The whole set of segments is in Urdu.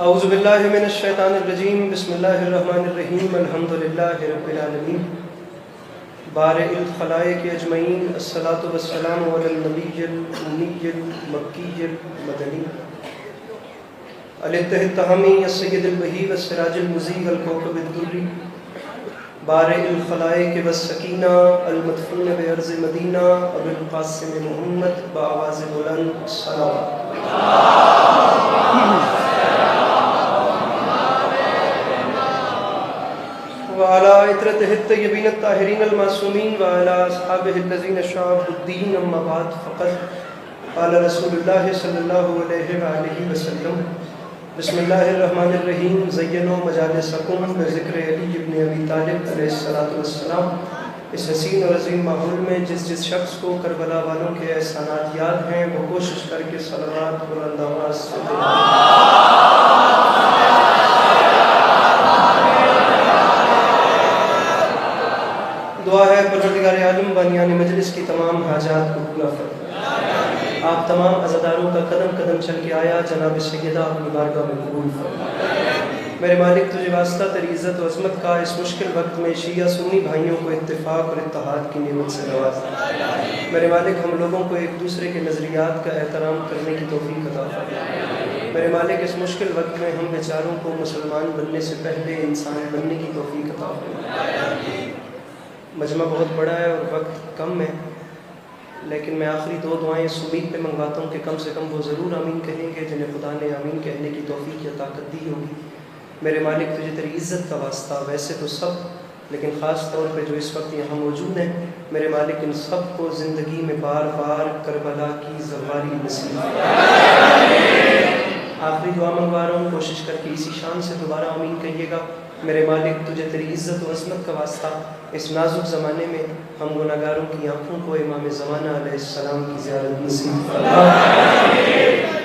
اعوذ باللہ من الشیطان الرجیم بسم اللہ الرحمن الرحیم الحمدللہ رب العالمین بارئ الخلائق اجمعین الصلاۃ والسلام علی النبی الأمی المکی المدنی علی التہمی السید البہی والسراج المضیء والکوكب الدری بارئ الخلائق والسکینہ المدفون بارض مدینہ ابو القاسم محمد بآواز بلند الصلوات وعلى عطرته الطيبين الطاهرين المعصومين وعلى أصحابه الذين شعبوا الدين أما بعد فقد قال رسول الله صلى الله عليه وآله وسلم بسم الله الرحمن الرحيم زينوا مجالسكم بذكر علي بن أبي طالب علیہ الصلوۃ والسلام. اس حسین اور عظیم ماحول میں جس شخص کو کربلا والوں کے احسانات یاد ہیں وہ کوشش کر کے صلوات بلند آواز سے دعا ہے پروردگار عالم بانیان مجلس کی تمام حاجات کو پورا فرمائے. آپ تمام عزاداروں کا قدم قدم چل کے آیا جناب سیدہ اپنی بارگاہ میں قبول فرمائے. میرے مالک تجھے واسطہ تیری عزت و عظمت کا اس مشکل وقت میں شیعہ سنی بھائیوں کو اتفاق اور اتحاد کی نعمت سے نواز. میرے مالک ہم لوگوں کو ایک دوسرے کے نظریات کا احترام کرنے کی توفیق عطا فرمائے. میرے مالک اس مشکل وقت میں ہم بیچاروں کو مسلمان بننے سے پہلے انسان بننے کی توفیق عطا فرمائے. مجمع بہت بڑا ہے اور وقت کم ہے، لیکن میں آخری دو دعائیں اس امید پہ منگواتا ہوں کہ کم سے کم وہ ضرور آمین کہیں گے جنہیں خدا نے آمین کہنے کی توفیق یا طاقت دی ہوگی. میرے مالک تجھے تیری عزت کا واسطہ، ویسے تو سب لیکن خاص طور پہ جو اس وقت یہاں موجود ہیں، میرے مالک ان سب کو زندگی میں بار بار کربلا کی زواری نصیب. آخری دعا منگوا رہا ہوں، کوشش کر کے اسی شان سے دوبارہ آمین کہیے گا. میرے مالک تجھے تیری عزت و عظمت کا واسطہ اس نازک زمانے میں ہم گناہگاروں کی آنکھوں کو امام زمانہ علیہ السلام کی زیارت نصیب فرما.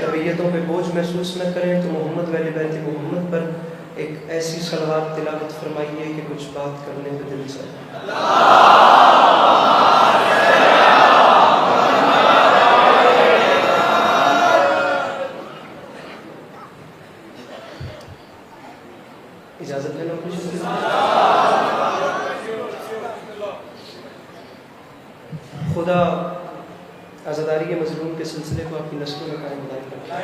طبیعتوں پہ بوجھ محسوس نہ کریں تو محمد ولی بیت محمد پر ایک ایسی صلوات تلاوت فرمائیے کہ کچھ بات کرنے پہ دل چاہے. اجازت لینا خدا عزاداری کے مظلوم کے سلسلے کو آپ کی نسلوں میں قائم دائم رکھے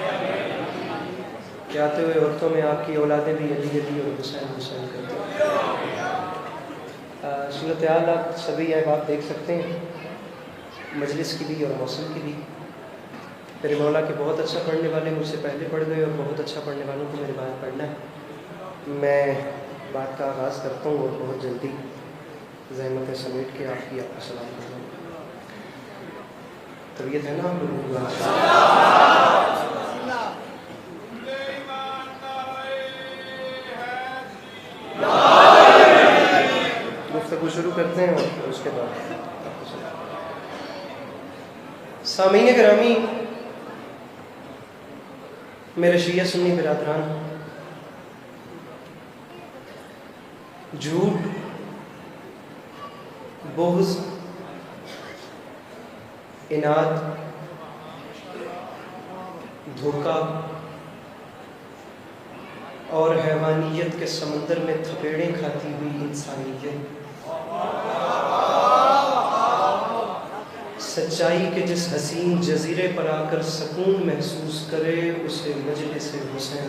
کہ آتے ہوئے وقتوں میں آپ کی اولادیں بھی علی علی اور حسین حسین کرتے ہیں. صورتحال آپ سبھی آپ دیکھ سکتے ہیں، مجلس کی بھی اور موسم کی بھی. میرے مولا کے بہت اچھا پڑھنے والے مجھ سے پہلے پڑھ گئے اور بہت اچھا پڑھنے والوں کو میرے بعد پڑھنا ہے. میں بات کا آغاز کرتا ہوں اور بہت جلدی زحمت سمیٹ کے آپ کو سلام کرتا ہوں. طبیعت ہے نا آپ لوگوں کی؟ گفتگو شروع کرتے ہیں اور اس کے بعد سامعین گرامی، میرے شیعہ سنی برادران، جھوٹ، بغض، اناد، دھوکہ اور حیوانیت کے سمندر میں تھپیڑیں کھاتی ہوئی انسانیت سچائی کے جس حسین جزیرے پر آ کر سکون محسوس کرے اسے مجلس حسین.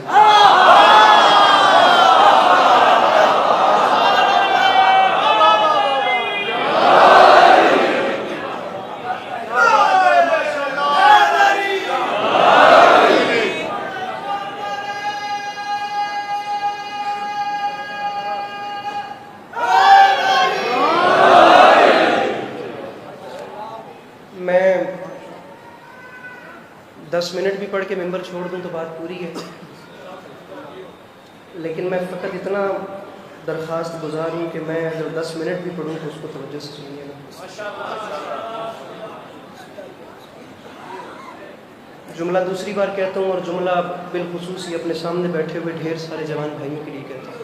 میں 10 منٹ بھی پڑھ کے ممبر چھوڑ دوں تو بات پوری ہے، لیکن میں فقط اتنا درخواست گزار ہوں کہ میں اگر 10 منٹ بھی پڑھوں تو اس کو توجہ سے سنیے گا. جملہ دوسری بار کہتا ہوں اور جملہ بالخصوص ہی اپنے سامنے بیٹھے ہوئے ڈھیر سارے جوان بھائیوں کے لیے کہتا ہوں.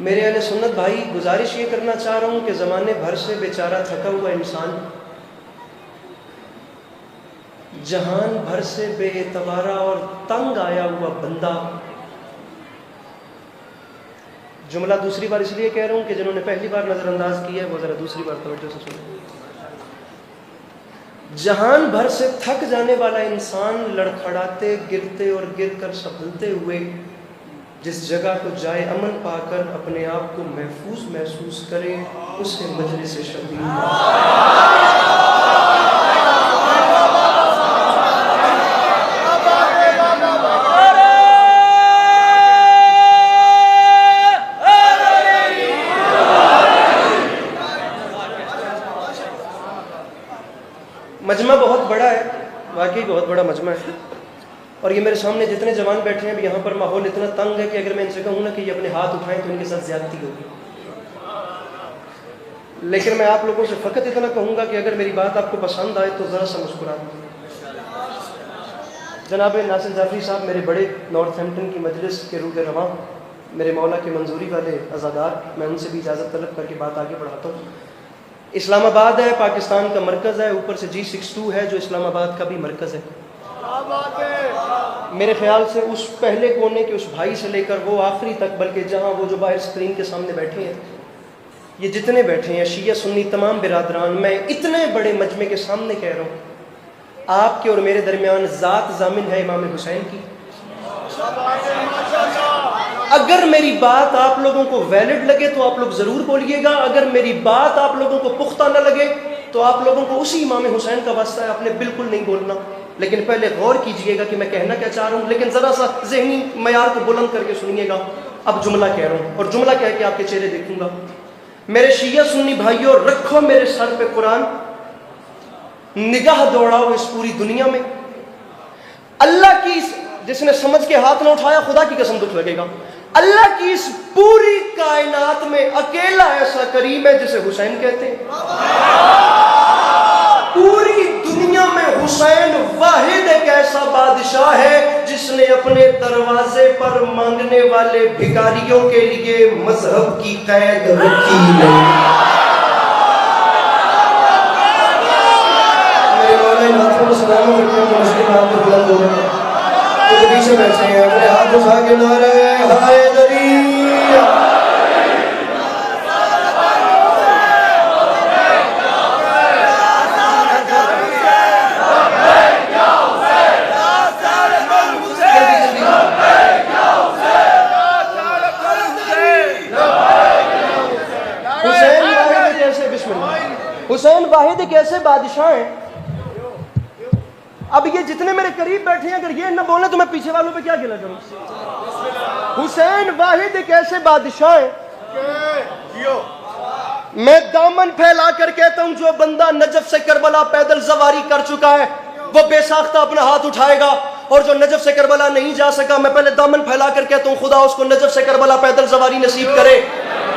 میرے اہل سنت بھائی، گزارش یہ کرنا چاہ رہا ہوں کہ زمانے بھر سے بیچارہ تھکا ہوا انسان جہان بھر سے بے اعتبارہ اور تنگ آیا ہوا بندہ. جملہ دوسری بار اس لیے کہہ رہا ہوں کہ جنہوں نے پہلی بار نظر انداز کیا ہے وہ ذرا دوسری بار توجہ سے سنیں. جہان بھر سے تھک جانے والا انسان لڑکھڑاتے گرتے اور گر کر سنبھلتے ہوئے جس جگہ کو جائے امن پا کر اپنے آپ کو محفوظ محسوس کرے اسے مجلس شبیر. مجمع بہت بڑا ہے، واقعی بہت بڑا مجمع ہے، اور یہ میرے سامنے جتنے جوان بیٹھے ہیں اب یہاں پر ماحول اتنا تنگ ہے کہ اگر میں ان سے کہوں نا کہ یہ اپنے ہاتھ اٹھائیں تو ان کے ساتھ زیادتی ہوگی. لیکن میں آپ لوگوں سے فقط اتنا کہوں گا کہ اگر میری بات آپ کو پسند آئے تو ذرا سا مسکرا دیں. جناب ناصر جعفری صاحب میرے بڑے نارتھ ہیمپٹن کی مجلس کے روح رواں، میرے مولا کے منظوری والے عزادار، میں ان سے بھی اجازت طلب کر کے بات آگے بڑھاتا ہوں. اسلام آباد ہے، پاکستان کا مرکز ہے، اوپر سے G62 ہے جو اسلام آباد کا بھی مرکز ہے. میرے خیال سے اس پہلے کونے کے اس بھائی سے لے کر وہ آخری تک، بلکہ جہاں وہ جو باہر اسکرین کے سامنے بیٹھے ہیں، یہ جتنے بیٹھے ہیں شیعہ سنی تمام برادران، میں اتنے بڑے مجمع کے سامنے کہہ رہا ہوں آپ کے اور میرے درمیان ذات ضامن ہے امام حسین کی. اگر میری بات آپ لوگوں کو ویلڈ لگے تو آپ لوگ ضرور بولیے گا، اگر میری بات آپ لوگوں کو پختہ نہ لگے تو آپ لوگوں کو اسی امام حسین کا واسطہ ہے، آپ نے بالکل نہیں بولنا. لیکن پہلے غور کیجئے گا کہ میں کہنا کیا چاہ رہا ہوں، لیکن ذرا سا ذہنی معیار کو بلند کر کے سنیے گا. اب جملہ کہہ رہا ہوں اور جملہ کہہ کے آپ کے چہرے دیکھوں گا. میرے شیعہ سنی بھائیوں، رکھو میرے سر پہ قرآن، نگاہ دوڑاؤ اس پوری دنیا میں. اللہ کی جس نے سمجھ کے ہاتھ نہ اٹھایا خدا کی قسم دکھ لگے گا. اللہ کی اس پوری کائنات میں اکیلا ایسا کریم ہے جسے حسین کہتے ہیں. پوری دنیا میں حسین واحد ایک ایسا بادشاہ ہے جس نے اپنے دروازے پر مانگنے والے بھکاریوں کے لیے مذہب کی قید رکھی نہیں. میرے مولا ہاتھوں کو سلام کرتے ہیں تو مسلم ہاتھ کو بلند ہو گئے تو پیچھے بیٹھے ہیں، اپنے ہاتھ اٹھا کے نعرہ حیدری. حسین واحد ایک ایسے بادشاہ ہیں. اب یہ جتنے میرے قریب بیٹھے ہیں اگر یہ نہ بولیں تو میں پیچھے والوں پہ کیا گلا کروں. حسین واحد ایک ایسے بادشاہ ہیں، میں دامن پھیلا کر کہتا ہوں جو بندہ نجف سے کربلا پیدل سواری کر چکا ہے وہ بے ساختہ اپنا ہاتھ اٹھائے گا، اور جو نجف سے کربلا نہیں جا سکا میں پہلے دامن پھیلا کر کہتا ہوں خدا اس کو نجف سے کربلا پیدل سواری نصیب کرے.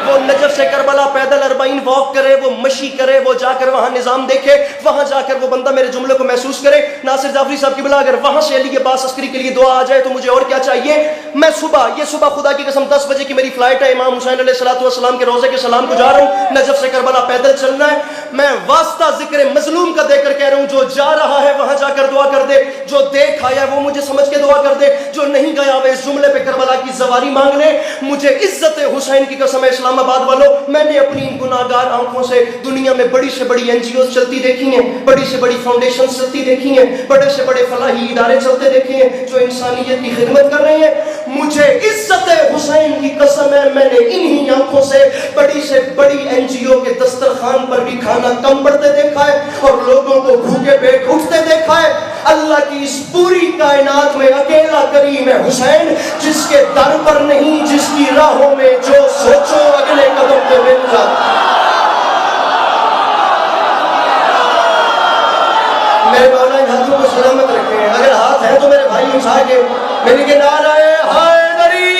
وہ نجف سے کربلا پیدل 40 واک کرے، وہ مشی کرے، وہ جا کر وہاں نظام دیکھے، وہاں جا کر وہ بندہ میرے جملے کو محسوس کرے. ناصر جعفری صاحب کی بلا اگر وہاں سے علی عباس عسکری کے لیے دعا آ جائے تو مجھے اور کیا چاہیے. میں صبح خدا کی قسم 10 بجے کی میری فلائٹ ہے، امام حسین علیہ السلام کے روضے کے سلام کو جا رہا ہوں، نجف سے کربلا پیدل چلنا ہے. میں واسطہ ذکر مظلوم کا دے کر کہہ رہا ہوں جو جا رہا ہے وہاں جا کر دعا کر دے، جو دیکھ آیا وہ مجھے سمجھ کے دعا کر دے، جو نہیں گیا وہ اس جملے پہ کربلا کی سواری مانگ لے. مجھے عزت حسین کی قسم ہے اسلام آباد والوں، میں نے اپنی گناہگار آنکھوں سے دنیا میں بڑی سے بڑی NGOs چلتی دیکھی ہیں، بڑی سے بڑی فاؤنڈیشنز چلتی دیکھی ہیں، بڑے سے بڑے فلاحی ادارے چلتے دیکھے ہیں جو انسانیت کی خدمت کر رہے ہیں. مجھے عزت حسین کی قسم ہے میں نے انہی آنکھوں سے بڑی سے بڑی NGO کے دسترخوان پر بھی کھانا کم پڑتے دیکھا ہے اور لوگوں کو بھوکے پیٹ اٹھتے دیکھا ہے. اللہ کی اس پوری کائنات میں اکیلا کریم ہے حسین، جس کے در پر نہیں جس کی راہوں میں جو سوچو اگلے قدم پہ مل جاتا. میرے مولا ان ہاتھوں کو سلامت رکھے ہیں، اگر ہاتھ ہیں تو میرے بھائی اٹھا کے میرے کے نعرہ حیدری.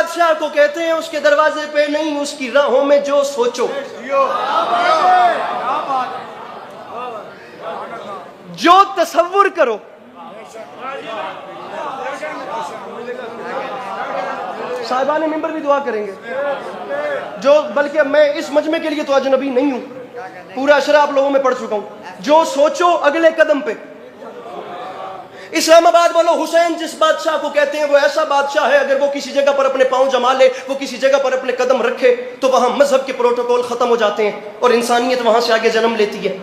بادشاہ کو کہتے ہیں اس کے دروازے پہ نہیں، اس کی راہوں میں جو سوچو، جو تصور کرو۔ صاحبان ممبر بھی دعا کریں گے، جو بلکہ میں اس مجمع کے لیے تو اجنبی نہیں ہوں، پورا اشرا آپ لوگوں میں پڑھ چکا ہوں۔ جو سوچو اگلے قدم پہ۔ اسلام آباد والو، حسین جس بادشاہ کو کہتے ہیں وہ ایسا بادشاہ ہے، اگر وہ کسی جگہ پر اپنے پاؤں جما لے، وہ کسی جگہ پر اپنے قدم رکھے تو وہاں مذہب کے پروٹوکول ختم ہو جاتے ہیں اور انسانیت وہاں سے آگے جنم لیتی ہے۔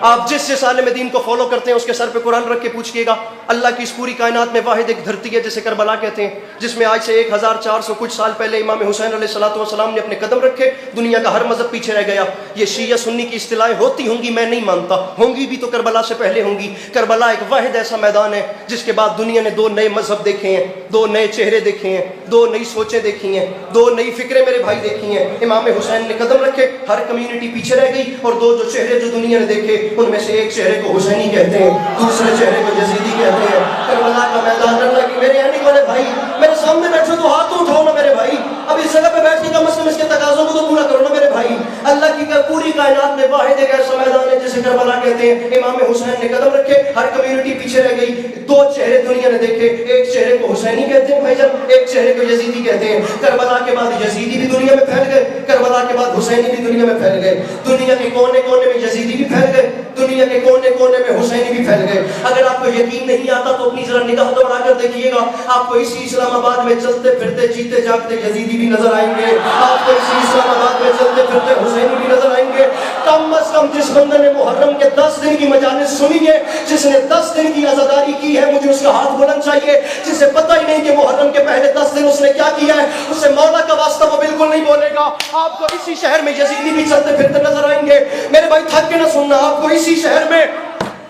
آپ جس عالم دین کو فالو کرتے ہیں اس کے سر پہ قرآن رکھ کے پوچھئے گا، اللہ کی اس پوری کائنات میں واحد ایک دھرتی ہے جسے کربلا کہتے ہیں، جس میں آج سے 1400 کچھ سال پہلے امام حسین علیہ السلام نے اپنے قدم رکھے، دنیا کا ہر مذہب پیچھے رہ گیا۔ یہ شیعہ سنی کی اصطلاحیں ہوتی ہوں گی، میں نہیں مانتا، ہوں گی بھی تو کربلا سے پہلے ہوں گی۔ کربلا ایک واحد ایسا میدان ہے جس کے بعد دنیا نے 2 نئے مذہب دیکھے ہیں، 2 نئے چہرے دیکھے ہیں، 2 نئی سوچیں دیکھی ہیں، 2 نئی فکریں میرے بھائی دیکھی ہیں۔ امام حسین نے قدم رکھے، ہر کمیونٹی پیچھے رہ گئی، اور 2 جو چہرے جو دنیا نے دیکھے ان میں سے ایک چہرے کو حسینی کہتے ہیں، دوسرے چہرے کو یزیدی کہتے ہیں۔ کربلا کا میدان اللہ کی میرے آنے والے بھائی، میرے سامنے بیٹھو تو ہاتھ تو اٹھاؤ نا میرے بھائی، اب اس جگہ پہ بیٹھ کے کم از کم اس کے تقاضوں کو تو پورا کرو نا میرے بھائی۔ اللہ کی پوری کائنات میں واحد ایک ایسا میدان ہے جسے کربلا کہتے ہیں۔ امام حسین نے قدم رکھے، ہر کمیونٹی پیچھے رہ گئی، 2 چہرے دنیا نے دیکھے، ایک چہرے کو حسینی کہتے ہیں بھائی جان، ایک چہرے کو یزیدی کہتے ہیں۔ کربلا کے بعد یزیدی بھی دنیا میں پھیل گئے، کربلا کے بعد حسینی بھی دنیا میں پھیل گئے، دنیا کے کونے کونے میں یزیدی بھی پھیل گئے، دنیا کے کونے کونے میں حسینی بھی پھیل گئے۔ اگر آپ کو یقین نہیں آتا تو اپنی ذرا نگاہ دوڑا کر دیکھیے گا، آپ کو اسی اسلام آباد میں چلتے پھرتے جیتے جاگتے یزیدی بھی نظر آئیں گے، آپ کو اسی اسلام آباد میں چلتے پھرتے حسینی بھی نظر آئیں گے۔ کم از کم جس بندے نے محرم کے 10 دن کی مجالس سنی ہے، جس نے 10 دن کی عزاداری کی ہے، مجھے اس کا ہاتھ بلند چاہیے۔ جسے پتہ ہی نہیں کہ محرم کے پہلے 10 دن اس نے کیا کیا ہے، اسے مولا کا واسطہ وہ بالکل نہیں بولے گا۔ آپ کو اسی شہر میں یزیدی بھی چلتے پھرتے نظر آئیں گے، میرے بھائی تھک کے نہ سننا، آپ کو اسی شہر میں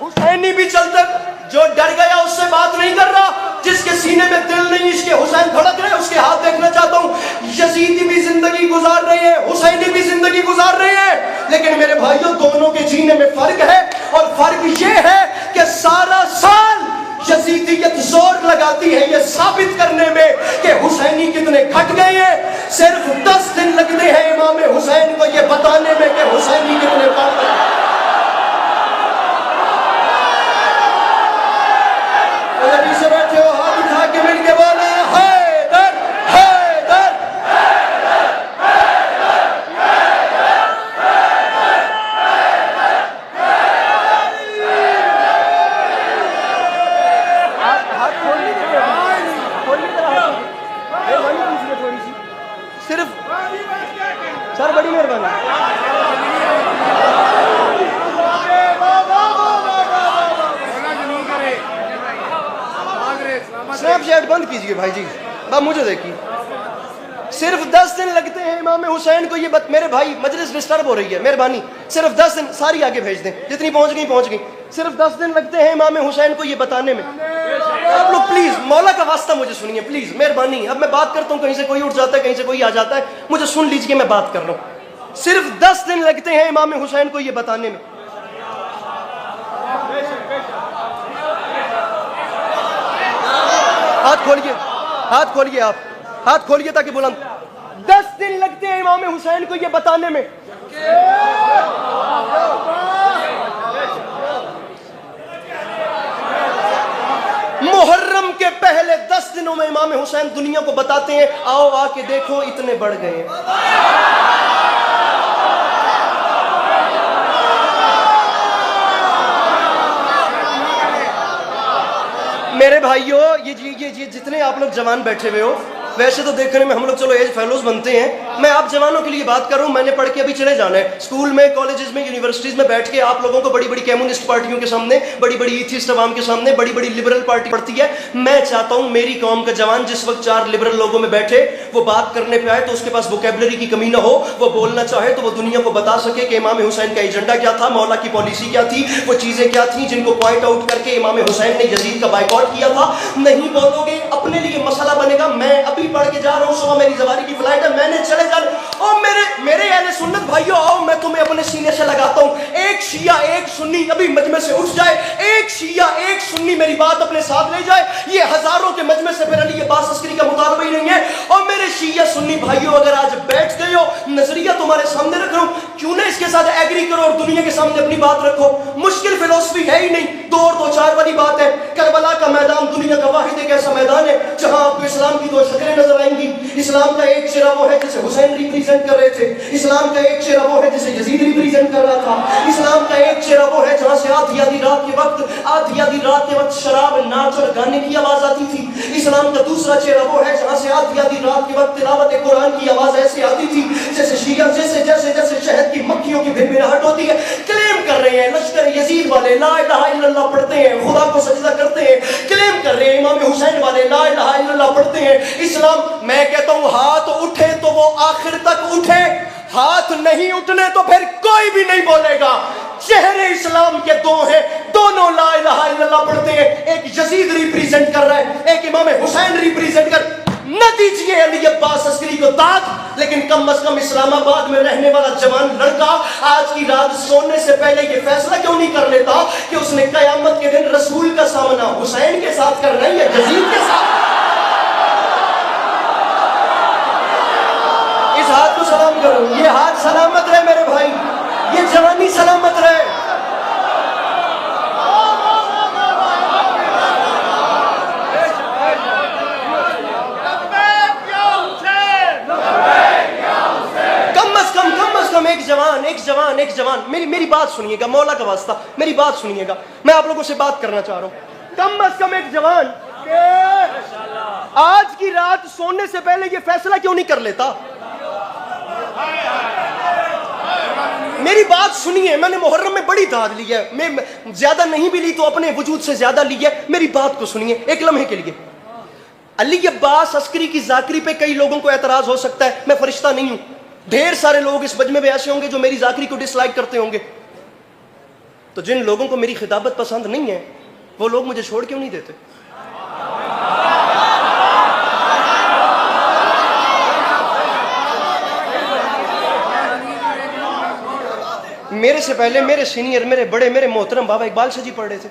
حسینی بھی چلتے۔ جو ڈر گیا اس سے بات نہیں کر رہا، جس کے سینے میں دل نہیں، اس کے حسین دھڑک رہے، اس کے ہاتھ دیکھنا چاہتا ہوں۔ یزیدی بھی زندگی گزار رہے ہیں، حسینی بھی زندگی گزار رہے ہیں، لیکن میرے بھائیوں دونوں کے جینے میں فرق ہے، اور فرق یہ ہے کہ سارا سال یزیدیت زور لگاتی ہے یہ ثابت کرنے میں کہ حسینی کتنے گھٹ گئے ہیں، صرف 10 دن لگتے ہیں امام حسین کو یہ بتانے میں کہ حسینی کتنے بڑھ گئے۔ نبی سے بیٹھے ہو، ہاتھ اٹھا کے مل کے بولا حیدر حیدر۔ صرف سر بڑی مہربانی، اسنیپ چیٹ بند کیجئے بھائی جی، باب مجھے دیکھیے۔ صرف 10 دن لگتے ہیں امام حسین کو یہ میرے بھائی مجلس ڈسٹرب ہو رہی ہے، مہربانی صرف 10 دن، ساری آگے بھیج دیں، جتنی پہنچ گئی، صرف 10 دن لگتے ہیں امام حسین کو یہ بتانے میں۔ آپ لوگ پلیز مولا کا واسطہ مجھے سنیے پلیز، مہربانی۔ اب میں بات کرتا ہوں، کہیں سے کوئی اٹھ جاتا ہے، کہیں سے کوئی آ جاتا ہے، مجھے سن لیجئے میں بات کر رہا ہوں۔ صرف 10 دن لگتے ہیں امام حسین کو یہ بتانے میں۔ ہاتھ کھولیے، ہاتھ کھولیے، آپ ہاتھ کھولیے تاکہ بلند۔ 10 دن لگتے ہیں امام حسین کو یہ بتانے میں۔ محرم کے پہلے 10 دنوں میں امام حسین دنیا کو بتاتے ہیں، آؤ آ کے دیکھو اتنے بڑھ گئے ہیں۔ میرے بھائیوں، یہ جتنے آپ لوگ جوان بیٹھے ہوئے ہو، ویسے تو دیکھنے میں ہم لوگ چلو ایج فیلوز بنتے ہیں، میں آپ جوانوں کے لیے بات کر رہا ہوں۔ میں نے پڑھ کے ابھی چلے جانا ہے، اسکول میں، کالجز میں، یونیورسٹیز میں بیٹھ کے آپ لوگوں کو بڑی بڑی کمیونسٹ پارٹیوں کے سامنے، بڑی بڑی ایتھیسٹ عوام کے سامنے، بڑی بڑی لبرل پارٹی پڑتی ہے۔ میں چاہتا ہوں میری قوم کا جوان جس وقت 4 لبرل لوگوں میں بیٹھے، وہ بات کرنے پہ آئے تو اس کے پاس ووکیبلری کی کمی نہ ہو، وہ بولنا چاہے تو وہ دنیا کو بتا سکے کہ امام حسین کا ایجنڈا کیا تھا، مولا کی پالیسی کیا تھی، وہ چیزیں کیا تھیں جن کو پوائنٹ آؤٹ کر کے امام حسین نے یزید کا بائیکاٹ کیا تھا۔ نہیں بولو گے اپنے لیے مسئلہ بنے گا۔ میں ابھی پڑھ کے جا رہا ہوں، صبح میری زواری کی فلائٹ ہے، میں نے چلے جانا۔ اور میرے اہل سنت بھائیو آؤ، میں تمہیں اپنے سینے سے لگاتا ہوں، ایک شیعہ ایک سنی ابھی مجمع سے اٹھ جائے، ایک شیعہ ایک سنی میری بات اپنے ساتھ لے جائے، یہ ہزاروں کے مجمع سے پھر علی عباس عسکری کا مطالبہ ہی نہیں ہے۔ اور میرے شیعہ سنی بھائیوں اگر آج بیٹھ گئے ہو, نظریہ تمہارے سامنے رکھ رہا ہوں, کیوں نہ اس کے ساتھ ایگری کرو اور دنیا کے سامنے اپنی بات رکھو. مشکل فلسفی ہے ہی نہیں, 2 اور 2 4 والی بات ہے. کربلا کا میدان دنیا کا واحد ایک ایسا میدان ہے جہاں آپ کو اسلام کی 2 شکلیں نظر آئیں گی. اسلام کا ایک چہرہ وہ ہے جسے حسین ریپریزنٹ کر رہے تھے, اسلام کا ایک چہرہ وہ ہے جسے یزید ریپریزنٹ کر رہا تھا, اسلام کا ایک چہرہ وہ ہے جہاں سے آدھی آدھی رات کے وقت شراب, ناچ اور گانے کی آواز آتی تھی. اسلام کا دوسرا چہرہ وہ ہے جہاں سے آدھی رات کے وقت تلاوت قرآن کی آواز ایسے آتی تھی جیسے شیعہ جیسے شہد کی مکھیوں کی بھنبھناہٹ ہوتی ہے. کلیم کر رہے ہیں لشکر یزید والے لا الہ الا اللہ پڑھتے ہیں, خدا کو سجدہ کرتے ہیں. کلیم کر رہے ہیں امام حسین والے لا الہ الا اللہ پڑھتے ہیں. اسلام, میں کہتا ہوں ہاتھ اٹھے تو وہ آخر تک اٹھے, ہاتھ نہیں اٹھنے تو پھر کوئی بھی نہیں بولے گا. چہرے اسلام کے 2 ہیں, دونوں لا الہ الا اللہ پڑھتے ہیں. ایک یزید ریپریزنٹ کر رہا ہے, ایک امام حسین ریپریزنٹ کر. نہ دیجئے علی عباس عسکری کو داد, لیکن کم از کم اسلام آباد میں رہنے والا جوان لڑکا آج کی رات سونے سے پہلے یہ فیصلہ کیوں نہیں کر لیتا کہ اس نے قیامت کے دن رسول کا سامنا حسین کے ساتھ کرنا ہے یا یزید کے ساتھ. اس ہاتھ کو سلام کرو, یہ ہاتھ سلامت رہے میرے بھائی, یہ جوانی سلامت رہے. ایک جوان میری بات سنیے گا, مولا کا واسطہ میری بات سنیے گا, میں آپ لوگوں سے بات کرنا چاہ رہا ہوں. کم از کم ایک جوان آج کی رات سونے سے پہلے یہ فیصلہ کیوں نہیں کر لیتا. میری بات سنیے, میں نے محرم میں بڑی داد لی ہے, میں زیادہ نہیں بھی لی تو اپنے وجود سے زیادہ لی ہے. میری بات کو سنیے ایک لمحے کے لیے. علی عباس عسکری کی ذاکری پہ کئی لوگوں کو اعتراض ہو سکتا ہے, میں فرشتہ نہیں ہوں. ڈھیر سارے لوگ اس مجمع میں ایسے ہوں گے جو میری ذاکری کو ڈس لائک کرتے ہوں گے. تو جن لوگوں کو میری خطابت پسند نہیں ہے وہ لوگ مجھے چھوڑ کیوں نہیں دیتے؟ میرے سے پہلے میرے سینئر, میرے بڑے, میرے محترم بابا اقبال شاہ جی پڑھ رہے تھے.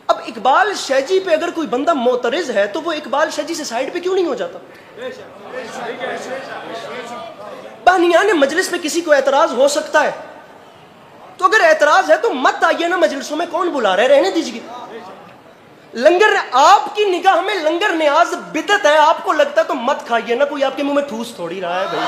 اب اقبال شاہ جی پہ اگر کوئی بندہ معترض ہے تو وہ اقبال شاہ جی سے سائیڈ پہ کیوں نہیں ہو جاتا؟ بانیان مجلس پہ کسی کو اعتراض ہو سکتا ہے, تو اگر اعتراض ہے تو مت آئیے نا مجلسوں میں, کون بلا رہے, رہنے دیجیے. لنگر, آپ کی نگاہ میں لنگر نیاز بدعت ہے, آپ کو لگتا ہے تو مت کھائیے نا, کوئی آپ کے منہ میں ٹھوس تھوڑی رہا ہے بھائی.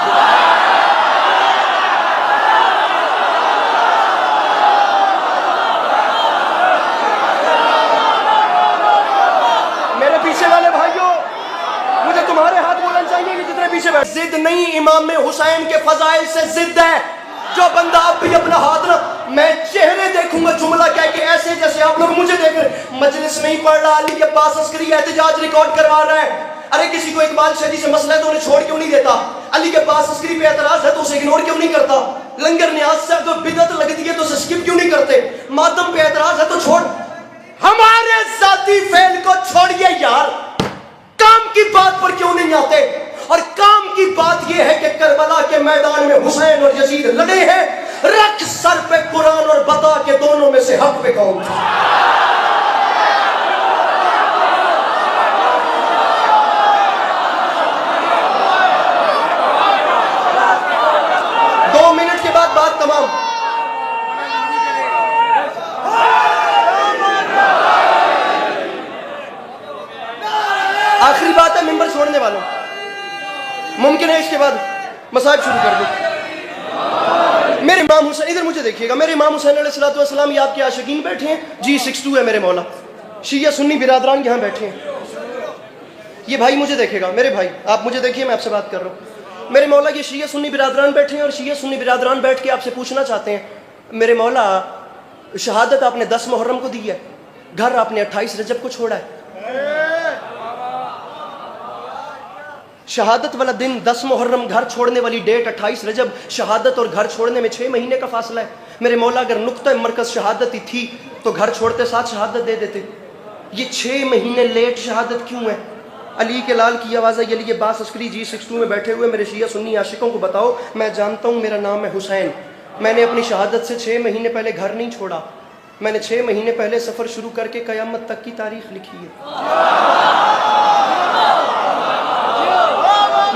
تمہارے ہاتھ بولنا چاہیے کہ جتنے پیچھے بیٹھ. ضد نہیں, امام حسین کے فضائل سے ضد ہے. جو بندہ آپ بھی اپنا ہاتھ نہ, میں چہرے دیکھوں گا جملہ کہہ کے ایسے جیسے آپ لوگ مجھے دیکھ رہے. مجلس نہیں پڑھ رہا, علی عباس عسکری احتجاج ریکارڈ کروا رہا ہے. ارے کسی کو اقبال شاہ جی سے مسئلہ ہے تو انہیں چھوڑ کیوں نہیں دیتا؟ علی عباس عسکری پہ اعتراض ہے تو اسے اگنور کیوں نہیں کرتا؟ لنگر نیاز سے اگر بدعت لگتی ہے تو اسے اسکپ کیوں نہیں کرتے؟ ماتم پہ اعتراض ہے تو چھوڑ. ہمارے ذاتی فعل کو چھوڑیے یار, کام کی بات پر کیوں نہیں آتے؟ اور کام کی بات یہ ہے کہ کربلا کے میدان میں حسین اور یزید لڑے ہیں, رکھ سر پہ قرآن اور بتا کہ دونوں میں سے حق پہ کون تھا. دو منٹ کے بعد بات تمام. آخری بات ہے ممبر چھوڑنے والوں, ممکن ہے اس کے بعد مصائب شروع کر دیں. میرے امام حسین, ادھر مجھے دیکھیے گا, میرے امام حسین علیہ الصلوۃ والسلام, یہ آپ کے عاشقین بیٹھے ہیں جی, 62 ہے میرے مولا. شیعہ سنی برادران یہاں بیٹھے ہیں. یہ بھائی مجھے دیکھے گا, میرے بھائی آپ مجھے دیکھیے, میں آپ سے بات کر رہا ہوں. میرے مولا یہ شیعہ سنی برادران بیٹھے ہیں اور شیعہ سنی برادران بیٹھ کے آپ سے پوچھنا چاہتے ہیں, میرے مولا شہادت آپ نے 10 محرم کو دی ہے, گھر آپ نے 28 رجب کو چھوڑا ہے. شہادت والا دن 10 محرم, گھر چھوڑنے والی ڈیٹ 28 رجب. شہادت اور گھر چھوڑنے میں 6 مہینے کا فاصلہ ہے. میرے مولا اگر نقطہ مرکز شہادت ہی تھی تو گھر چھوڑتے ساتھ شہادت دے دیتے. یہ 6 مہینے لیٹ شہادت کیوں ہے؟ علی کے لال کی آواز ہے, علی عباس عسکری جی 62 میں بیٹھے ہوئے, میرے شیعہ سنی عاشقوں کو بتاؤ, میں جانتا ہوں میرا نام ہے حسین, میں نے اپنی شہادت سے 6 مہینے پہلے گھر نہیں چھوڑا, میں نے 6 مہینے پہلے سفر شروع کر کے قیامت تک کی تاریخ لکھی ہے.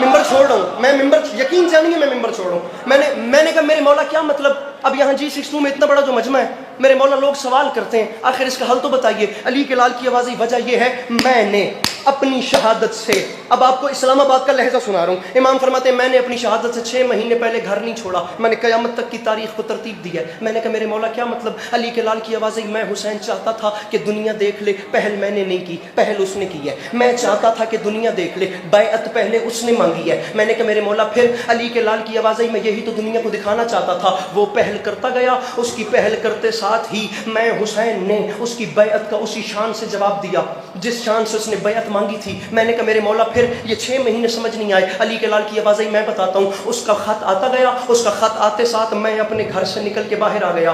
ممبر چھوڑ رہا ہوں میں، ممبر یقین جانیے میں ممبر چھوڑ رہا ہوں. میں نے کہا میرے مولا کیا مطلب، اب یہاں G62 میں اتنا بڑا جو مجمع ہے میرے مولا لوگ سوال کرتے ہیں آخر اس کا حل تو بتائیے. علی کے لال کی آوازی وجہ یہ ہے میں نے اپنی شہادت سے، اب آپ کو اسلام آباد کا لہجہ سنا رہا ہوں. امام فرماتے ہیں میں نے اپنی شہادت سے 6 مہینے پہلے گھر نہیں چھوڑا، میں نے قیامت تک کی تاریخ کو ترتیب دی ہے. میں نے کہا میرے مولا کیا مطلب، علی کے لال کی آوازی میں حسین چاہتا تھا کہ دنیا دیکھ لے، پہل میں نے نہیں کی، پہل اس نے کی ہے. میں چاہتا تھا کہ دنیا دیکھ لے، بیعت پہلے اس نے مانگی ہے. میں نے کہا میرے مولا پھر علی کے لال کی آوازی میں یہی تو دنیا کو دکھانا چاہتا تھا. وہ پہل کرتا گیا، اس کی پہل کرتے ساتھ ہی میں حسین نے اس کی بیعت کا اسی شان سے جواب دیا جس شان سے اس نے بیعت مانگی تھی. میں نے کہا میرے مولا پھر یہ 6 مہینے سمجھ نہیں آئے. علی کے لال کی آوازی میں بتاتا ہوں، اس کا خط آتا گیا، اس کا خط آتے ساتھ میں اپنے گھر سے نکل کے باہر آ گیا.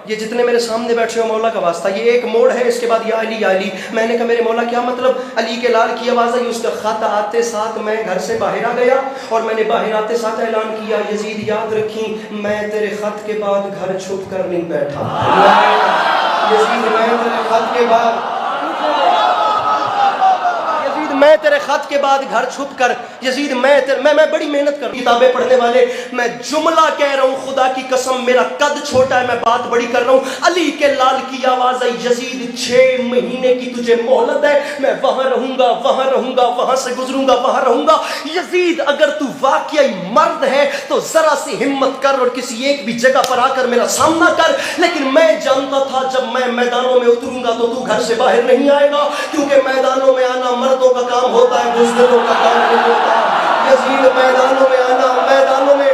یہ جتنے میرے سامنے بیٹھے ہو مولا کا واسطہ، یہ ایک موڑ ہے، اس کے بعد یا علی یا علی. میں نے کہا میرے مولا کیا مطلب، علی کے لال کی آواز آئی، اس کا خط آتے ساتھ میں گھر سے باہر آ گیا اور میں نے باہر آتے ساتھ اعلان کیا یزید یاد رکھی میں تیرے خط کے بعد گھر چھپ کر نہیں بیٹھا. یزید میں تیرے خط کے بعد، میں تیرے خط کے بعد گھر چھپ کر، یزید میں بڑی محنت کر کتابیں پڑھنے والے، میں جملہ کہہ رہا ہوں خدا کی قسم میرا قد چھوٹا ہے، میں بات بڑی کر رہا ہوں. علی کے لال کی آواز آئی یزید 6 مہینے کی تجھے مہلت ہے، میں وہاں رہوں گا، وہاں رہوں گا، وہاں سے گزروں گا، وہاں رہوں گا. یزید اگر تو واقعی مرد ہے تو ذرا سی ہمت کر اور کسی ایک بھی جگہ پر آ کر میرا سامنا کر. لیکن میں جانتا تھا جب میں میدانوں میں اتروں گا تو گھر سے باہر نہیں آئے گا، کیونکہ میدانوں میں آنا مردوں کا کام ہوتا ہے، بزدلوں کا کام نہیں ہوتا. یزید میدانوں میں آنا، میدانوں میں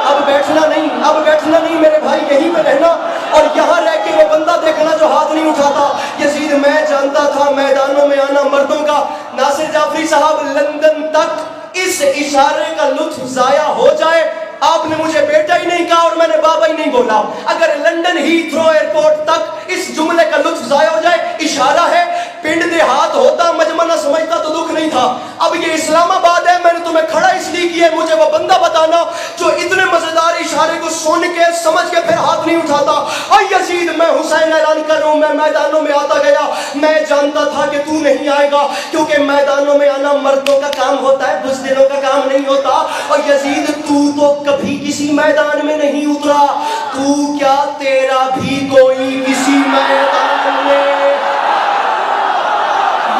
اب بیٹھنا نہیں میرے بھائی، یہیں پہ رہنا اور یہاں رہ کے وہ بندہ دیکھنا جو ہاتھ نہیں اٹھاتا. یزید میں جانتا تھا میدانوں میں آنا مردوں کا. ناصر جعفری صاحب لندن تک اس اشارے کا لطف ضائع ہو جائے، آپ نے مجھے بیٹا ہی نہیں کہا اور میں نے بابا ہی نہیں بولا. اگر لندن ہی تھرو ایئرپورٹ تک اس جملے کا لطف ضائع ہو جائے، اشارہ ہے، پنڈ دیہات ہوتا مجمع نہ سمجھتا تو دکھ نہیں تھا. اب یہ اسلام آباد ہے، میں نے تمہیں کھڑا اس لیے کیا مجھے وہ بندہ بتانا جو اتنے مزیدار اشارے کو سن کے سمجھ کے پھر ہاتھ نہیں اٹھاتا. اور یزید میں حسین اعلان کر رہا ہوں، میں میدانوں میں آتا گیا. میں جانتا تھا کہ تو نہیں آئے گا، کیونکہ میدانوں میں آنا مردوں کا کام ہوتا ہے، بزدلوں کا کام نہیں ہوتا. اور یزید تو کبھی کسی میدان میں نہیں اترا، تو کیا تیرا بھی کوئی کسی میدان میں،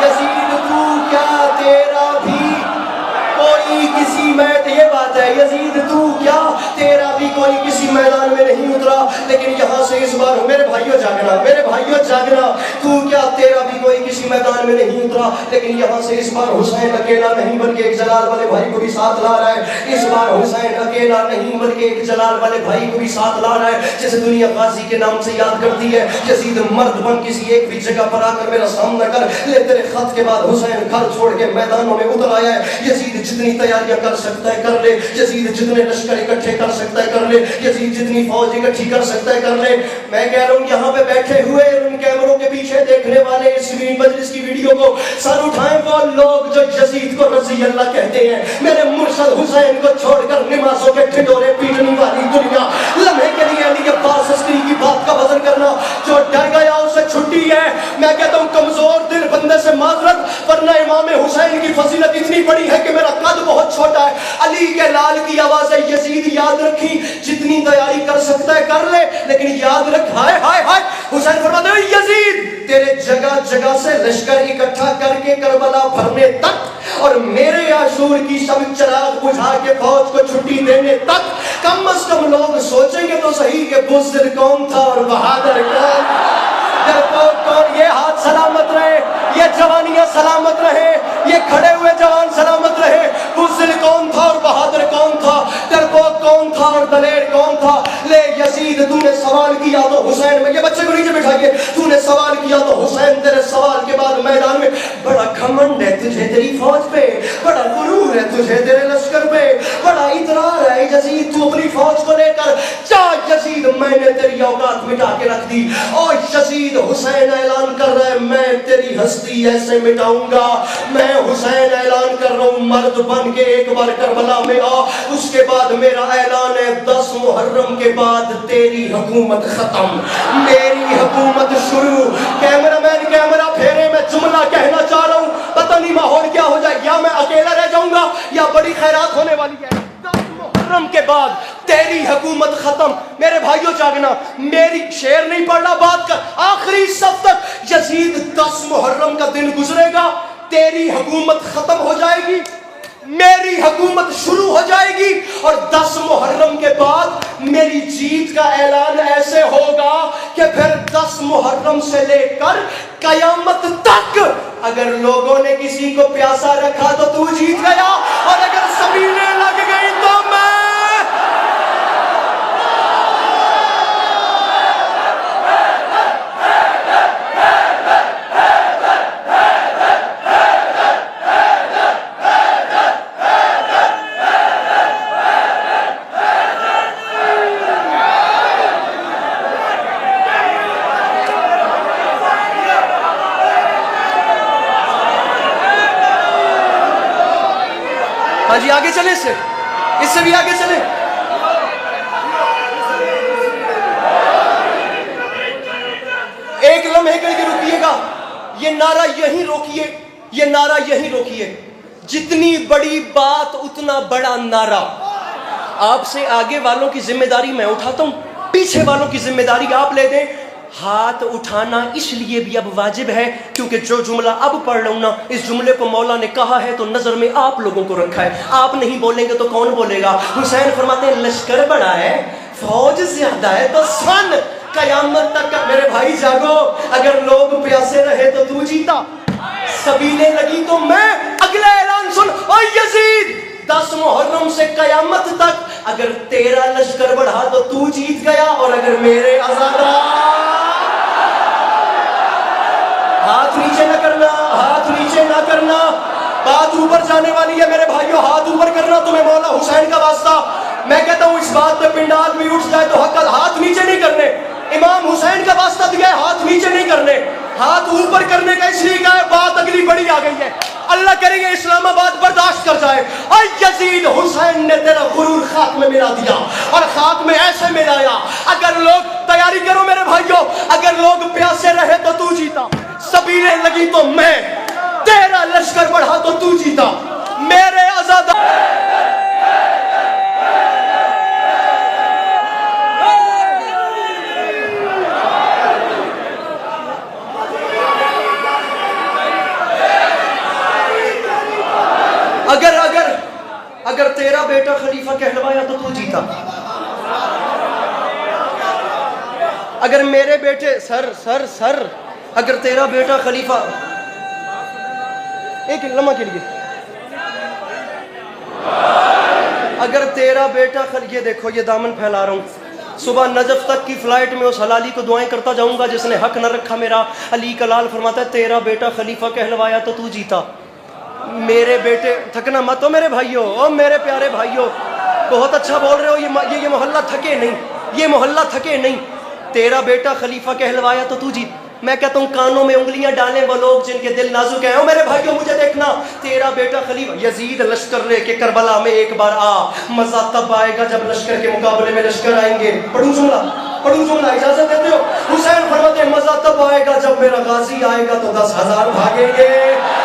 یزید تو کیا تیرا بھی کوئی کسی میدان، یہ بات ہے یزید تو کیا تیرا بھی کوئی کسی میدان میں نہیں اترا. لیکن یہاں سے اس بار میرے بھائیوں جاگنا، میرے بھائیوں جاگنا، تو کیا تیرا بھی کوئی کسی میدان میں نہیں اترا. لیکن یہاں سے اس بار حسین اکیلا نہیں بلکہ ایک جلال والے بھائی کو بھی ساتھ لا رہا ہے. اس بار حسین اکیلا نہیں بلکہ ایک جلال والے بھائی کو بھی ساتھ لا رہا ہے جسے دنیا غازی کے نام سے یاد کرتی ہے. یزید مرد بن کسی ایک بھی جگہ پر آ کر میرا سامنا کر لے. تیرے خط کے بعد حسین گھر چھوڑ کے میدانوں میں اتر آیا ہے. یزید جتنی تیاریاں کر سکتا ہے کر لے، یزید جتنے لشکر اکٹھے کر سکتا ہے کر لے، یزید جتنی فوج اکٹھی کر سکتا ہے کر لے. میں کہہ رہا ہوں یہاں پہ بیٹھے ہوئے ان کیمروں کے پیچھے دیکھنے والے اس مجلس کی ویڈیو کو سر اٹھائیں وہ لوگ جو یزید کو رضی اللہ کہتے ہیں. میرے مرشد حسین کو چھوڑ کر نمازوں کے ٹھڈورے پیٹنے والی دنیا لمحے کے لیے علی عباس عسکری کی بات کا وزن کرنا، جو ڈر گیا اسے چھٹی ہے. میں کہتا ہوں کمزور دل بندے سے معذرت، ورنہ امام حسین کی فضیلت اتنی بڑی ہے کہ میرا قد بہت چھوٹا ہے. علی کے لال کی آواز ہے یزید یاد رکھی جتنی تیاری کر سکتا ہے کر لے، لیکن یاد رکھ ہائے ہائے ہائے. حسین فرماتے ہیں یزید تیرے جگہ جگہ سے لشکر اکٹھا کر کے کربلا بھرنے تک اور میرے عاشور کی شب چراغ بجھا کے فوج کو چھٹی دینے تک کم از کم لوگ سوچیں گے تو صحیح کہ بزدل کون تھا اور بہادر کون، ڈرپوک کون. یہ ہاتھ سلامت رہے، یہ جوانیاں سلامت رہے، یہ کھڑے ہوئے جوان سلامت رہے. بزدل کون تھا اور بہادر کون تھا، ڈرپوک کون تھا اور دلیر کون تھا. لے یزید تو نے سوال کیا تو حسین میں، یہ بچے کو نیچے بٹھائیے، تو نے سوال کیا تو حسین تیرے سوال کے بعد میدان میں بڑا گھمنڈ ہے تجھے تیری فوج پہ، بڑا غرور ہے تجھے تیرے لشکر پہ، بڑا اطرار ہے یزید تو اپنی فوج کو لے کر جا. یزید میں نے تیری اوقات مٹا کے رکھ دی. اور یزید حسین اعلان کر رہا ہے میں تیری ہستی ایسے مٹاؤں گا. میں حسین اعلان کر رہا ہوں مرد بن کے ایک بار کربلا میں آ. اس کے بعد میرا اعلان ہے 10 محرم کے بعد تیری حکومت ختم، میری حکومت شروع. کیمرہ مین کیمرہ پھیرے، میں جملہ کہنا چاہ رہا ہوں، پتہ نہیں ماحول کیا ہو جائے. یا میں اکیلا رہ جاؤں گا یا بڑی خیرات ہونے والی ہے. 10 محرم کے بعد تیری حکومت ختم. میرے بھائیوں جاگنا, میری شعر نہیں پڑھنا, بات کر. آخری صف تک یزید 10 محرم کا دن گزرے گا, تیری حکومت ختم ہو جائے گی, میری حکومت شروع ہو جائے گی, اور 10 محرم کے بعد میری جیت کا اعلان ایسے ہوگا کہ پھر 10 محرم سے لے کر قیامت تک اگر لوگوں نے کسی کو پیاسا رکھا تو تو جیت گیا, اور اگر سبیلیں لگ گئی تو میں. ہاں جی آگے چلیں, اس سے بھی آگے چلیں. ایک لمحے کے لیے رکیے گا, یہ نعرہ یہیں روکیے, یہ نعرہ یہیں روکیے. جتنی بڑی بات اتنا بڑا نعرہ. آپ سے آگے والوں کی ذمہ داری میں اٹھاتا ہوں, پیچھے والوں کی ذمہ داری آپ لے دیں. ہاتھ اٹھانا اس لیے بھی اب واجب ہے کیونکہ جو جملہ اب پڑھ رہا ہوں نا, اس جملے کو مولا نے کہا ہے تو نظر میں آپ لوگوں کو رکھا ہے. آپ نہیں بولیں گے تو کون بولے گا؟ حسین فرماتے ہیں لشکر بڑا ہے, فوج زیادہ ہے تو سن قیامت تک. میرے بھائی جاگو, اگر لوگ پیاسے رہے تو تو جیتا, سبیلیں لگی تو میں. اگلا اعلان سن, او یزید 10 محرم سے قیامت تک اگر تیرا لشکر بڑھا تو تو جیت گیا, اور اگر میرے آزادار. ہاتھ نیچے نہ کرنا, ہاتھ نیچے نہ کرنا, بات اوپر جانے والی ہے. میرے بھائیوں ہاتھ اوپر کرنا تمہیں مولا حسین کا واسطہ. میں کہتا ہوں اس بات پہ پنڈال بھی اٹھ جائے تو حق, ہاتھ نیچے نہیں کرنے. امام حسین کا واسطہ دیا ہے, ہاتھ نیچے نہیں کرنے, ہاتھ اوپر کرنے کا اس لیے کہا ہے بات اگلی بڑی آ گئی ہے. اللہ کریں گے اسلام آباد برداشت کر جائے. اے یزید, حسین نے تیرا غرور خاک میں ملا دیا, اور خاک میں ایسے ملایا. اگر لوگ تیاری کرو میرے بھائیوں, اگر لوگ پیاسے رہے تو تو جیتا, سبیلیں لگی تو میں, تیرا لشکر بڑھا تو تو جیتا, میرے آزاد. اگر تیرا بیٹا خلیفہ کہلوایا تو تو جیتا, اگر میرے بیٹے سر اگر تیرا بیٹا خلیفہ. ایک لمحہ کے لیے, اگر تیرا بیٹا یہ دیکھو, یہ دامن پھیلا رہا ہوں, صبح نجف تک کی فلائٹ میں اس حلالی کو دعائیں کرتا جاؤں گا جس نے حق نہ رکھا میرا. علی کلال فرماتا ہے تیرا بیٹا خلیفہ کہلوایا تو تو جیتا, میرے بیٹے. تھکنا مت ہو میرے بھائیوں, او میرے پیارے بھائیوں, بہت اچھا بول رہے ہو. یہ محلہ تھکے نہیں, یہ محلہ تھکے نہیں. تیرا بیٹا خلیفہ کہلوایا تو تو جیت. میں کہتا ہوں کانوں میں انگلیاں ڈالیں وہ لوگ جن کے دل نازک ہیں. او میرے بھائیوں مجھے دیکھنا, تیرا بیٹا خلیفہ. یزید لشکر لے کے کربلا میں ایک بار آ, مزہ تب آئے گا جب لشکر کے مقابلے میں لشکر آئیں گے. پڑھوں جملہ اجازت دیتے ہو؟ حسین فرماتے ہیں مزہ تب آئے گا جب میرا غازی آئے گا تو 10,000 بھاگیں گے,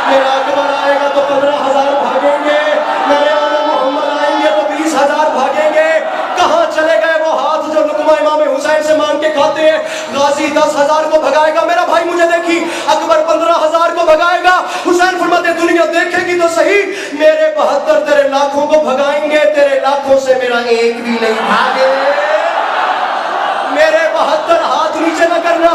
میرا اکبر آئے گا تو 15,000 بھاگیں گے, میرے آل محمد آئیں گے تو 20,000 بھاگیں گے. کہاں چلے گئے وہ ہاتھ جو لقمہ امام حسین سے مانگ کے کھاتے ہیں؟ غازی 10,000 کو بھگائے گا. میرا بھائی مجھے دیکھی, اکبر 15,000 کو بھگائے گا. حسین فرماتے ہیں دنیا دیکھے گی تو صحیح, میرے 72 تیرے لاکھوں کو بھگائیں گے, تیرے لاکھوں سے میرا ایک بھی نہیں بھاگے. میرے 72 ہاتھ نیچے نہ کرنا,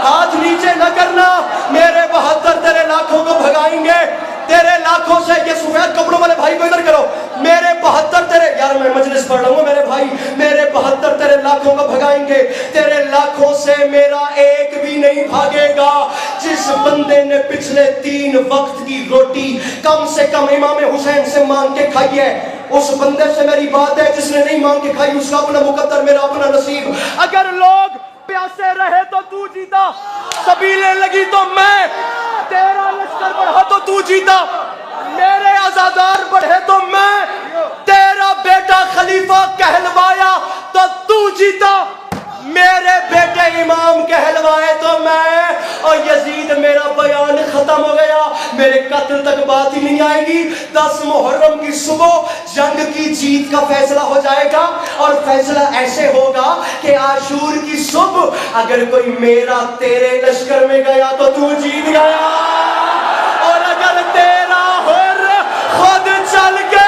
ہاتھ نیچے نہ کرنا, میرے 72 تیرے لاکھوں کو بھگائیں گے, تیرے لاکھوں سے. یہ سفید کپڑوں والے بھائی کو ادھر کرو. میرے 72 تیرے, یار میں مجلس پڑھ رہا ہوں میرے بھائی, میرے 72 تیرے لاکھوں کو بھگائیں گے, تیرے لاکھوں سے میرا ایک بھی نہیں بھاگے گا. جس بندے نے پچھلے 3 وقت کی روٹی کم سے کم امام حسین سے مانگ کے کھائی ہے, اس بندے سے میری بات ہے. جس نے نہیں مانگ کے کھائی اس کا اپنا مقدر, میرا اپنا نصیب. اگر لوگ پیاسے رہے تو تو جیتا, سبیلیں لگی تو میں, تیرا لشکر بڑھا تو تو جیتا, میرے عزادار بڑھے تو میں, تیرا بیٹا خلیفہ کہلوایا تو تو جیتا, میرے بیٹے امام کہلوائے تو میں. اور یزید میرا بیان ختم ہو گیا. میرے قتل تک بات ہی نہیں آئے گی. 10 محرم کی صبح جنگ کی جیت کا فیصلہ ہو جائے گا, اور فیصلہ ایسے ہوگا کہ عاشور کی صبح اگر کوئی میرا تیرے لشکر میں گیا تو تو جیت گیا, اور اگر تیرا حر خود چل کے.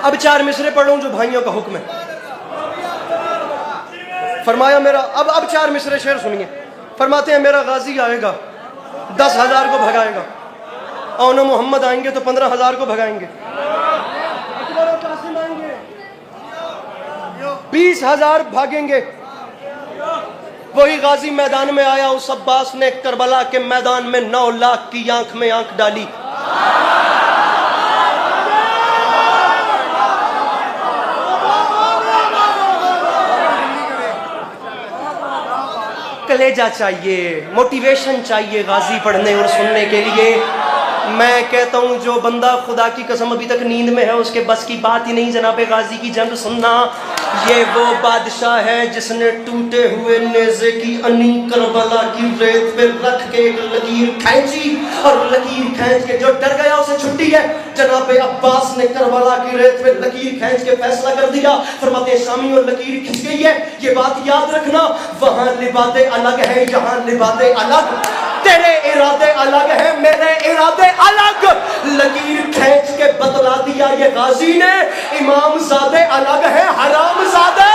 اب 4 مصرے پڑھوں جو بھائیوں کا حکم ہے. فرمایا میرا اب 4 مصرے شعر سنیے. فرماتے ہیں میرا غازی آئے گا 10,000 کو بھگائے گا, اون محمد آئیں گے تو 15,000 کو بھگائیں گے, 20,000 بھاگیں گے. وہی غازی میدان میں آیا, اس عباس نے کربلا کے میدان میں 9 لاکھ کی آنکھ میں آنکھ ڈالی. کلیجہ چاہیے, موٹیویشن چاہیے غازی پڑھنے اور سننے کے لیے. میں کہتا ہوں جو بندہ خدا کی قسم ابھی تک نیند میں ہے اس کے بس کی بات ہی نہیں جناب غازی کی جنگ سننا. یہ وہ بادشاہ ہے جس نے ٹوٹے ہوئے نیزے کی انی کربلا کی ریت پہ رکھ کے ایک لکیر کھینچی, اور لکیر کھینچ کے جو ڈر گیا اسے چھٹی ہے. جناب عباس نے کربلا کی ریت پہ لکیر کھینچ کے فیصلہ کر دیا. فرماتے ہیں شامیوں لکیر کھنچ گئی ہے, یہ بات یاد رکھنا, وہاں لبادے الگ ہیں یہاں لبادے الگ, تیرے ارادے الگ ہیں میرے ارادے الگ. لکیر کھینچ کے بتلا دیا یہ غازی نے, امام زادے الگ ہیں حرام زادے.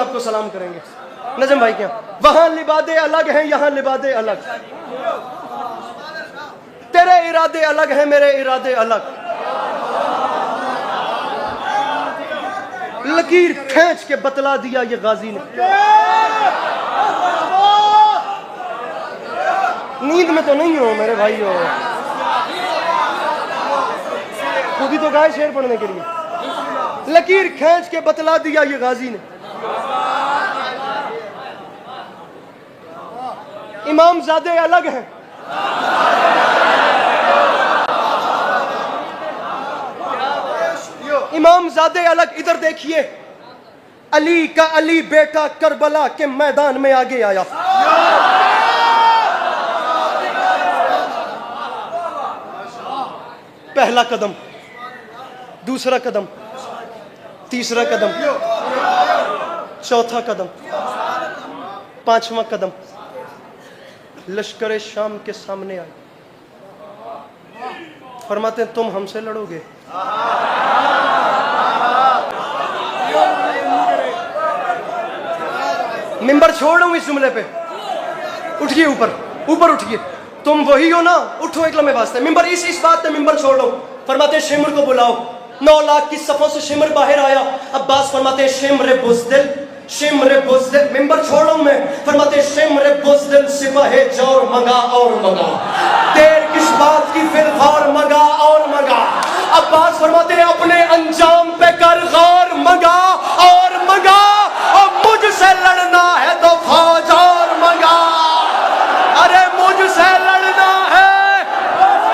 آپ کو سلام کریں گے نجم بھائی کیا. وہاں لبادے الگ ہیں یہاں لبادے الگ, تیرے ارادے الگ ہیں میرے ارادے الگ. لکیر کھینچ کے بتلا دیا یہ غازی نے. نیند میں تو نہیں ہو میرے بھائیو, خود ہی تو گائے شعر پڑھنے کے لیے. لکیر کھینچ کے بتلا دیا یہ غازی نے. امام زادے الگ ہیں امام زادے الگ. ادھر دیکھیے, علی کا علی بیٹا کربلا کے میدان میں آگے آیا. پہلا قدم, دوسرا قدم, تیسرا قدم, چوتھا قدم, 5واں قدم. لشکر شام کے سامنے آئے. فرماتے ہیں تم ہم سے لڑو گے. ممبر چھوڑ ہوں اس جملے پہ, اٹھیے اوپر اوپر اٹھیے. تم وہی ہو نا, اٹھو ایک لمحے واسطے. ممبر اس بات پہ ممبر چھوڑو. فرماتے ہیں شمر کو بلاؤ. 9 لاکھ کی صفوں سے شمر باہر آیا. عباس فرماتے ہیں شمر بزدل, شمر بزدل. ممبر چھوڑوں میں. فرماتے شمر بزدل سپاہ جور منگا اور منگا, دیر کس بات کی پھر غور منگا اور منگا. عباس فرماتے ہیں اپنے انجام پہ کر غور منگا اور منگا, اور مجھ سے لڑنا ہے تو فوج اور منگا. ارے مجھ سے لڑنا ہے,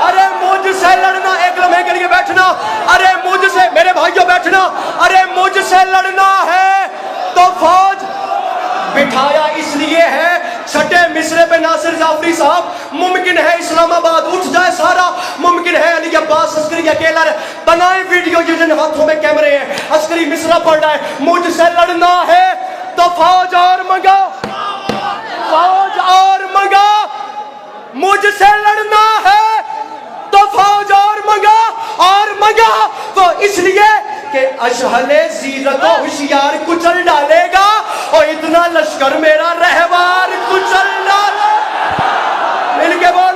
ارے مجھ سے لڑنا. ایک لمحے کے لیے بیٹھنا. ارے مجھ سے میرے بھائیوں بیٹھنا. ارے مجھ سے لڑنا ہے تو فوج. بٹھایا اس لیے ہے 6 مصرے پہ ناصر جعفری صاحب. ممکن ہے اسلام آباد اٹھ جائے سارا, ممکن ہے علی عباس عسکری اکیلا رہے. بنائے ویڈیو, یہ جن ہاتھوں میں کیمرے ہیں, عسکری مصرع پڑھ رہا ہے. مجھ سے لڑنا ہے تو فوج اور منگا, فوج اور منگا. مجھ سے لڑنا ہے تو فوج اور منگا اور منگا. وہ اس لیے کہ اشہل زیرت و ہوشیار کچل ڈالے گا, اور اتنا لشکر میرا رہوار کچل ڈالے. مل کے بول